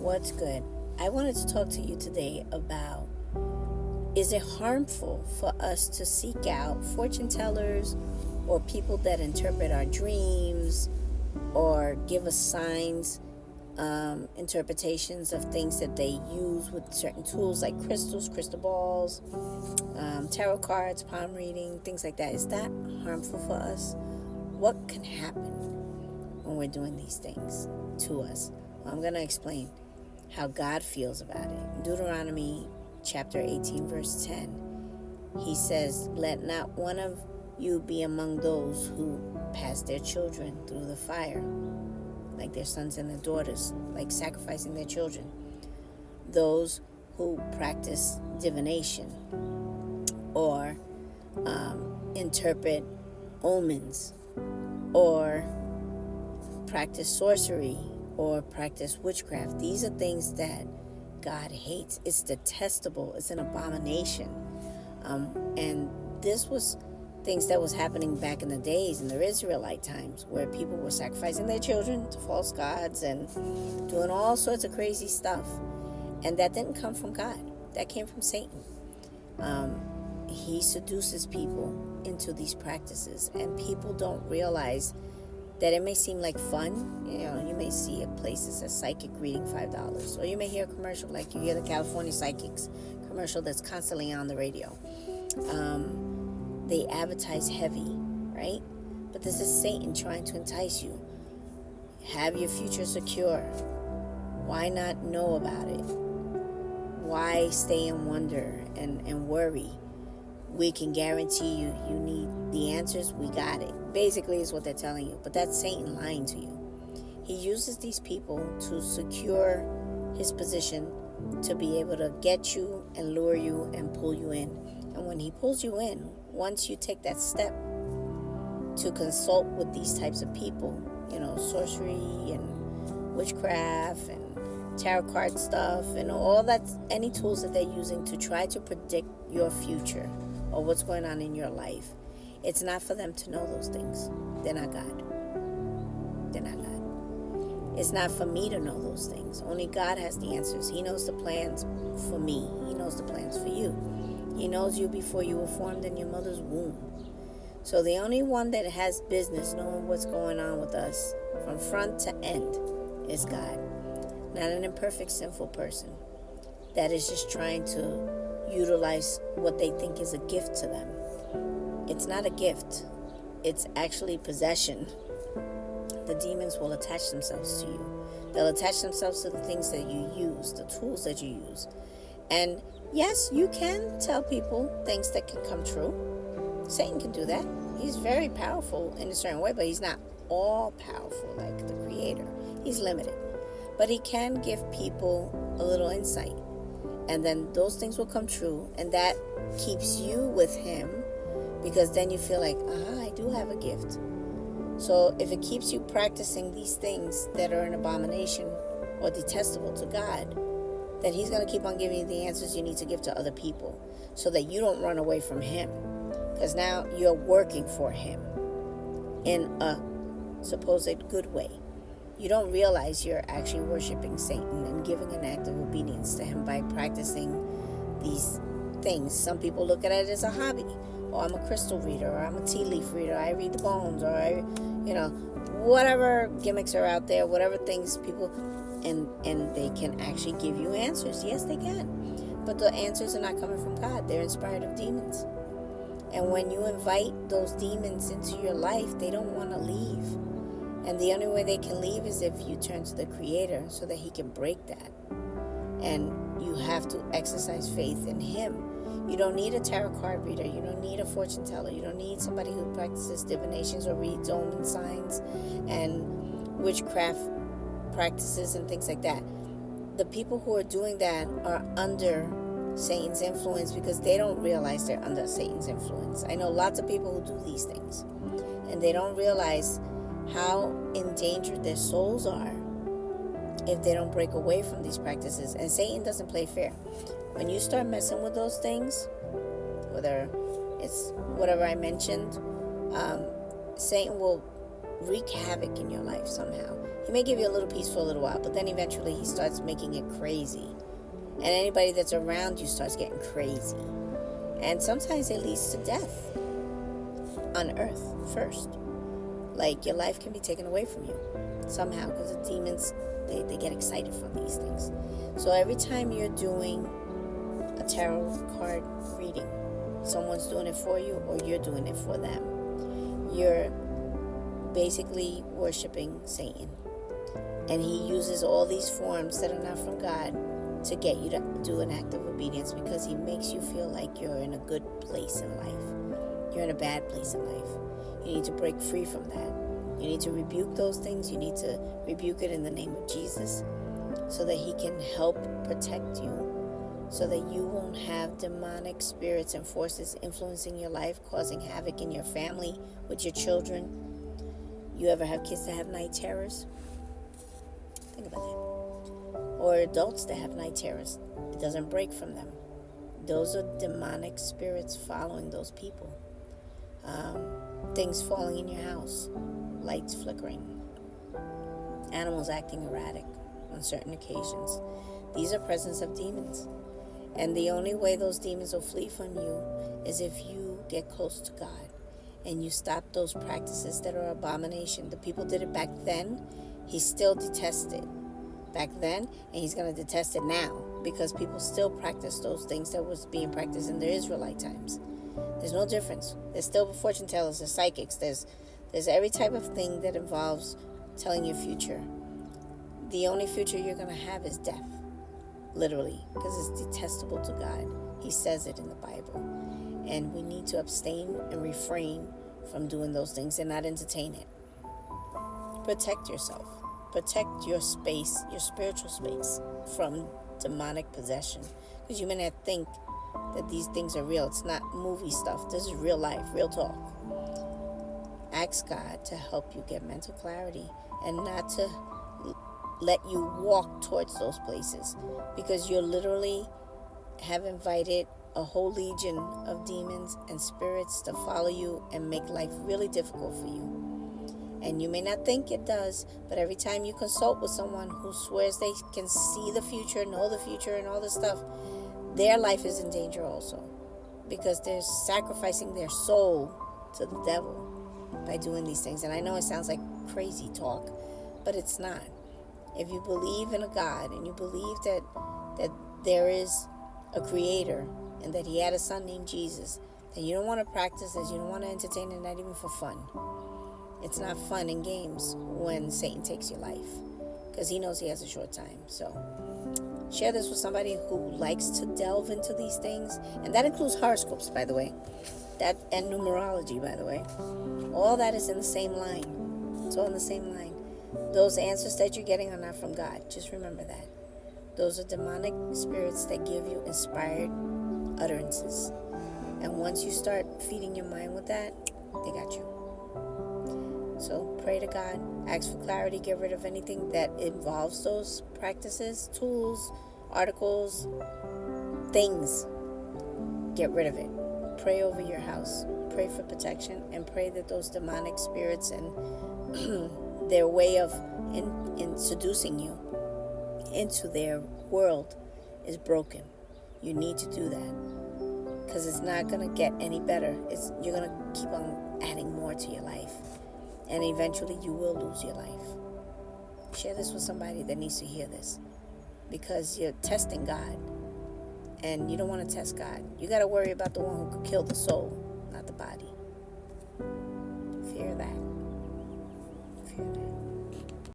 What's good? I wanted to talk to you today about, is it harmful for us to seek out fortune tellers or people that interpret our dreams or give us signs, interpretations of things that they use with certain tools like crystals, crystal balls, tarot cards, palm reading, things like that? Is that harmful for us? What can happen when we're doing these things to us? Well, I'm going to explain how God feels about it. In Deuteronomy chapter 18, verse 10, he says, "Let not one of you be among those who pass their children through the fire, like their sons and their daughters, like sacrificing their children. Those who practice divination or interpret omens or practice sorcery or practice witchcraft." These are things that God hates. It's detestable. It's an abomination. And this was things that was happening back in the days, in the Israelite times, where people were sacrificing their children to false gods and doing all sorts of crazy stuff. And that didn't come from God. That came from Satan. He seduces people into these practices, and people don't realize that it may seem like fun. You may see a place that says psychic reading $5, or you may hear a commercial like you hear the California Psychics commercial that's constantly on the radio. They advertise heavy, right? But this is Satan trying to entice you. Have your future secure. Why not know about it? Why stay in wonder and worry? We can guarantee you need the answers. We got it. Basically is what they're telling you. But that's Satan lying to you. He uses these people to secure his position, to be able to get you and lure you and pull you in. And when he pulls you in, once you take that step to consult with these types of people, sorcery and witchcraft and tarot card stuff and all that, any tools that they're using to try to predict your future or what's going on in your life, it's not for them to know those things. They're not God. They're not God. It's not for me to know those things. Only God has the answers. He knows the plans for me. He knows the plans for you. He knows you before you were formed in your mother's womb. So the only one that has business knowing what's going on with us from front to end is God. Not an imperfect, sinful person that is just trying to utilize what they think is a gift to them. It's not a gift. It's actually possession. The demons will attach themselves to you. They'll attach themselves to the things that you use, the tools that you use. And yes, you can tell people things that can come true. Satan can do that. He's very powerful in a certain way, but he's not all powerful like the Creator. He's limited. But he can give people a little insight. And then those things will come true. And that keeps you with him, because then you feel like, I do have a gift. So if it keeps you practicing these things that are an abomination or detestable to God, then he's going to keep on giving you the answers you need to give to other people so that you don't run away from him. Because now you're working for him in a supposed good way. You don't realize you're actually worshiping Satan and giving an act of obedience to him by practicing these things. Some people look at it as a hobby. Oh, I'm a crystal reader, or I'm a tea leaf reader, I read the bones, or whatever gimmicks are out there, whatever things people, and they can actually give you answers. Yes, they can. But the answers are not coming from God. They're inspired of demons. And when you invite those demons into your life, they don't want to leave. And the only way they can leave is if you turn to the Creator so that he can break that. And you have to exercise faith in him. You don't need a tarot card reader. You don't need a fortune teller. You don't need somebody who practices divinations or reads omen signs and witchcraft practices and things like that. The people who are doing that are under Satan's influence because they don't realize they're under Satan's influence. I know lots of people who do these things, and they don't realize how endangered their souls are if they don't break away from these practices. And Satan doesn't play fair. When you start messing with those things, whether it's whatever I mentioned, Satan will wreak havoc in your life somehow. He may give you a little peace for a little while, but then eventually he starts making it crazy. And anybody that's around you starts getting crazy. And sometimes it leads to death on earth first. Like, your life can be taken away from you somehow, because the demons, they get excited from these things. So every time you're doing a tarot card reading, someone's doing it for you or you're doing it for them, you're basically worshiping Satan. And he uses all these forms that are not from God to get you to do an act of obedience, because he makes you feel like you're in a good place in life. You're in a bad place in life. You need to break free from that. You need to rebuke those things. You need to rebuke it in the name of Jesus, so that he can help protect you, so that you won't have demonic spirits and forces influencing your life, causing havoc in your family, with your children. You ever have kids that have night terrors? Think about that. Or adults that have night terrors. It doesn't break from them. Those are demonic spirits following those people. Things falling in your house, lights flickering, animals acting erratic on certain occasions. These are presence of demons. And the only way those demons will flee from you is if you get close to God and you stop those practices that are abomination. The people did it back then. He still detested back then, and he's going to detest it now, because people still practice those things that was being practiced in the Israelite times. There's no difference. There's still fortune tellers, there's psychics, there's every type of thing that involves telling your future. The only future you're going to have is death, literally, because it's detestable to God. He says it in the Bible. And we need to abstain and refrain from doing those things and not entertain it. Protect yourself. Protect your space, your spiritual space, from demonic possession. Because you may not think that these things are real. It's not movie stuff. This is real life, real talk. Ask God to help you get mental clarity and not to let you walk towards those places, because you literally have invited a whole legion of demons and spirits to follow you and make life really difficult for you. And you may not think it does, but every time you consult with someone who swears they can see the future, know the future, and all this stuff, their life is in danger also, because they're sacrificing their soul to the devil by doing these things. And I know it sounds like crazy talk, but it's not. If you believe in a God and you believe that there is a creator and that he had a son named Jesus, then you don't want to practice this, you don't want to entertain it, not even for fun. It's not fun and games when Satan takes your life, because he knows he has a short time. So share this with somebody who likes to delve into these things. And that includes horoscopes, by the way. That and numerology, by the way. All that is in the same line. It's all in the same line. Those answers that you're getting are not from God. Just remember that. Those are demonic spirits that give you inspired utterances. And once you start feeding your mind with that, they got you. So pray to God, ask for clarity, get rid of anything that involves those practices, tools, articles, things. Get rid of it. Pray over your house. Pray for protection, and pray that those demonic spirits and their way of in seducing you into their world is broken. You need to do that, because it's not going to get any better. You're going to keep on adding more to your life. And eventually you will lose your life. Share this with somebody that needs to hear this, because you're testing God. And you don't want to test God. You got to worry about the one who could kill the soul, not the body. Fear that. Fear that.